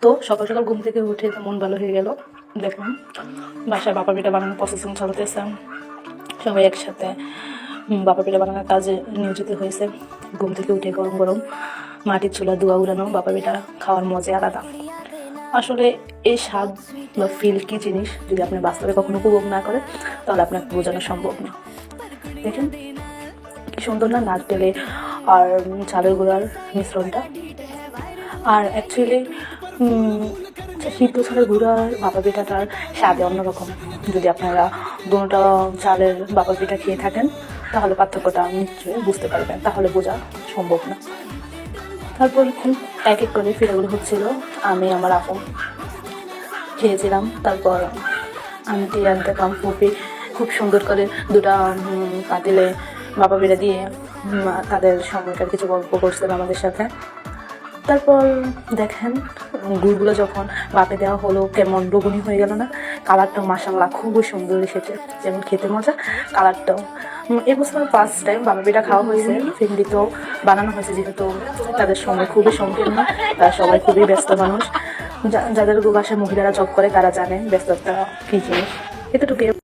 তো সকাল সকাল ঘুম থেকে উঠে মন ভালো হয়ে গেল, দেখলাম বাসায় বাপা পিঠা বানানোর প্রসেসিং চলতেছে। সবাই একসাথে বাপা পিঠা বানানোর কাজে নিয়োজিত হয়েছে। ঘুম থেকে উঠে গরম গরম মাটির চুলা ধোয়া উড়ানো বাপা পিঠা খাওয়ার মজা আলাদা। আসলে এই স্বাদ বা ফিল কি জিনিস যদি আপনি বাস্তবে কখনো উপভোগ না করেন তাহলে আপনাকে বোঝানো সম্ভব না। দেখেন কি সুন্দর না নারকেলে আর চালের গুঁড়ার মিশ্রণটা। আর অ্যাকচুয়ালি সিদ্ধ চালের গুঁড়ার বাপা পিঠাটার স্বাদে অন্যরকম। যদি আপনারা দুটো চালের বাপা পিঠা খেয়ে থাকেন তাহলে পার্থক্যটা নিশ্চয়ই বুঝতে পারবেন, তাহলে বোঝা সম্ভব না। তারপর এক এক করে পিঠাগুলো হচ্ছিল, আমি আমার আপু খেয়েছিলাম। তারপর আন্টি আনতে ফুপি খুব সুন্দর করে দুটা পাতিলে বাপা পিঠা দিয়ে তাদের সময়কার কিছু গল্প করছিল আমাদের সাথে। তারপর দেখেন গুড়গুলো যখন বাপে দেওয়া হলো কেমন রোগণী হয়ে গেল না, কালারটাও মাশাআল্লাহ খুবই সুন্দর এসেছে, যেমন খেতে মজা কালারটাও। এবছর ফার্স্ট টাইম বাপা পিঠা খাওয়া হয়েছে, ফ্যামিলিতেও বানানো হয়েছে, যেহেতু তাদের সময় খুবই সংকীর্ণ, তারা সবাই খুবই ব্যস্ত মানুষ। যাদের বাসায় মহিলারা জব করে তারা জানে ব্যস্ততা কী জিনিস। এতটুকু।